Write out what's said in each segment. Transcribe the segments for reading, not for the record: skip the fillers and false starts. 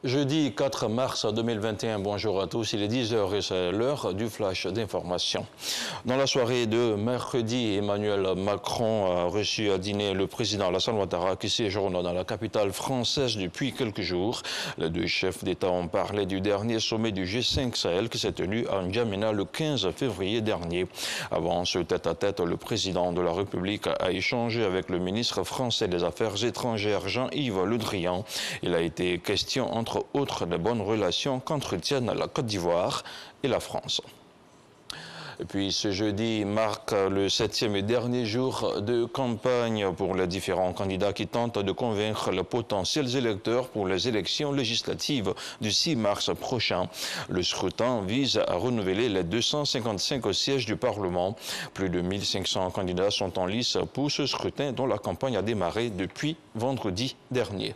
Jeudi 4 mars 2021, bonjour à tous, il est 10h et c'est l'heure du flash d'information. Dans la soirée de mercredi, Emmanuel Macron a reçu à dîner le président Alassane Ouattara qui séjourne dans la capitale française depuis quelques jours. Les deux chefs d'État ont parlé du dernier sommet du G5 Sahel qui s'est tenu à N'Djamena le 15 février dernier. Avant ce tête-à-tête, le président de la République a échangé avec le ministre français des Affaires étrangères Jean-Yves Le Drian. Il a été question entre autres des bonnes relations qu'entretiennent la Côte d'Ivoire et la France. Et puis ce jeudi marque le 7e et dernier jour de campagne pour les différents candidats qui tentent de convaincre les potentiels électeurs pour les élections législatives du 6 mars prochain. Le scrutin vise à renouveler les 255 sièges du Parlement. Plus de 1500 candidats sont en lice pour ce scrutin dont la campagne a démarré depuis vendredi dernier.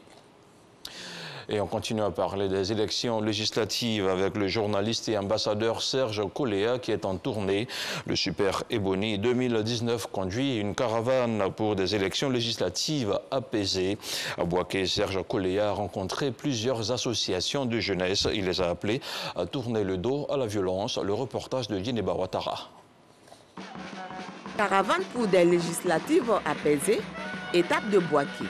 Et on continue à parler des élections législatives avec le journaliste et ambassadeur Serge Koléa qui est en tournée. Le Super Ebony 2019 conduit une caravane pour des élections législatives apaisées. À Bouaké, Serge Koléa a rencontré plusieurs associations de jeunesse. Il les a appelées à tourner le dos à la violence. Le reportage de Djeneba Ouattara. Caravane pour des législatives apaisées, étape de Bouaké.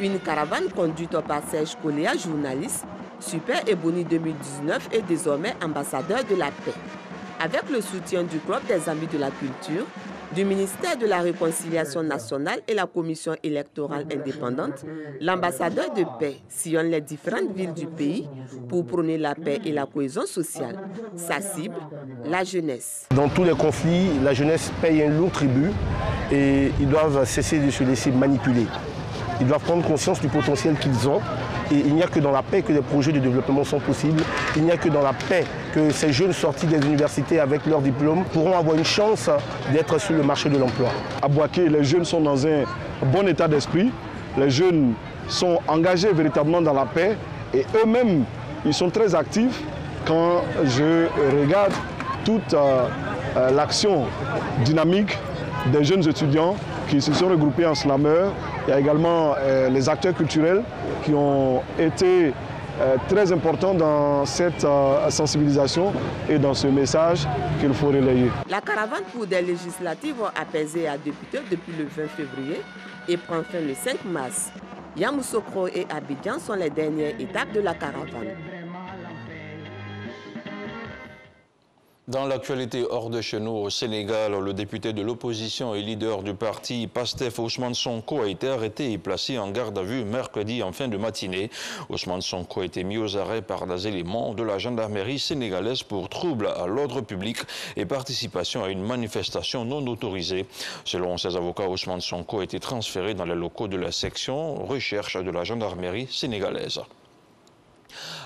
Une caravane conduite par Serge Koléa, journaliste, Super Ebony 2019 et désormais ambassadeur de la paix. Avec le soutien du Club des Amis de la Culture, du ministère de la Réconciliation nationale et la Commission électorale indépendante, l'ambassadeur de paix sillonne les différentes villes du pays pour prôner la paix et la cohésion sociale. Sa cible, la jeunesse. Dans tous les conflits, la jeunesse paye un lourd tribut et ils doivent cesser de se laisser manipuler. Ils doivent prendre conscience du potentiel qu'ils ont. Et il n'y a que dans la paix que des projets de développement sont possibles. Il n'y a que dans la paix que ces jeunes sortis des universités avec leur diplôme pourront avoir une chance d'être sur le marché de l'emploi. À Bouaké, les jeunes sont dans un bon état d'esprit. Les jeunes sont engagés véritablement dans la paix. Et eux-mêmes, ils sont très actifs. Quand je regarde toute l'action dynamique des jeunes étudiants qui se sont regroupés en slameurs. Il y a également les acteurs culturels qui ont été très importants dans cette sensibilisation et dans ce message qu'il faut relayer. La caravane pour des législatives apaisées a débuté depuis le 20 février et prend fin le 5 mars. Yamoussoukro et Abidjan sont les dernières étapes de la caravane. Dans l'actualité hors de chez nous, au Sénégal, le député de l'opposition et leader du parti PASTEF, Ousmane Sonko, a été arrêté et placé en garde à vue mercredi en fin de matinée. Ousmane Sonko a été mis aux arrêts par des éléments de la gendarmerie sénégalaise pour trouble à l'ordre public et participation à une manifestation non autorisée. Selon ses avocats, Ousmane Sonko a été transféré dans les locaux de la section recherche de la gendarmerie sénégalaise.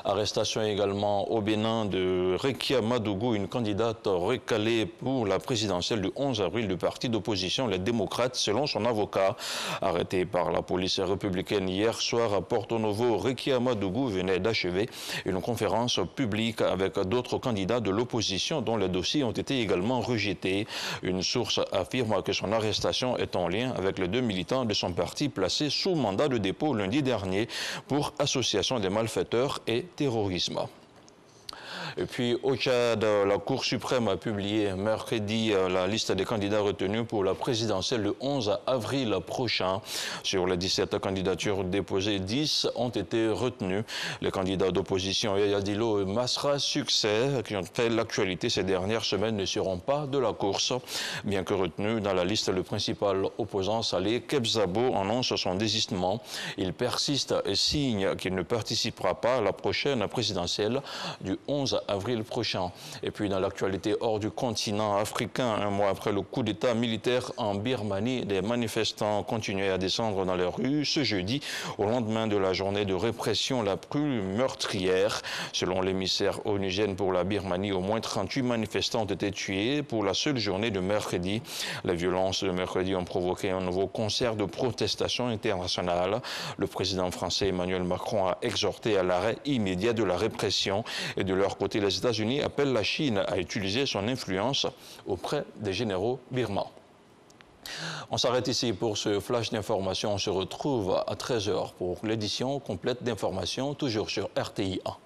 Arrestation également au Bénin de Rekia Madougou, une candidate recalée pour la présidentielle du 11 avril du parti d'opposition Les Démocrates, selon son avocat. Arrêtée par la police républicaine hier soir à Porto Novo, Rekia Madougou venait d'achever une conférence publique avec d'autres candidats de l'opposition dont les dossiers ont été également rejetés. Une source affirme que son arrestation est en lien avec les deux militants de son parti placés sous mandat de dépôt lundi dernier pour association des malfaiteurs et terrorisme. Et puis au Tchad, la Cour suprême a publié mercredi la liste des candidats retenus pour la présidentielle le 11 avril prochain. Sur les 17 candidatures déposées, 10 ont été retenues. Les candidats d'opposition Yaya Dillo et Masra Succès, qui ont fait l'actualité ces dernières semaines, ne seront pas de la course. Bien que retenu dans la liste, le principal opposant, Saleh Kebzabo, annonce son désistement. Il persiste et signe qu'il ne participera pas à la prochaine présidentielle du 11 avril prochain. Et puis dans l'actualité hors du continent africain, un mois après le coup d'État militaire en Birmanie, des manifestants continuaient à descendre dans les rues ce jeudi au lendemain de la journée de répression la plus meurtrière. Selon l'émissaire onusien pour la Birmanie, au moins 38 manifestants ont été tués pour la seule journée de mercredi. Les violences de mercredi ont provoqué un nouveau concert de protestation internationale. Le président français Emmanuel Macron a exhorté à l'arrêt immédiat de la répression et de leur côté, les États-Unis appellent la Chine à utiliser son influence auprès des généraux birmans. On s'arrête ici pour ce flash d'information. On se retrouve à 13h pour l'édition complète d'informations, toujours sur RTI 1.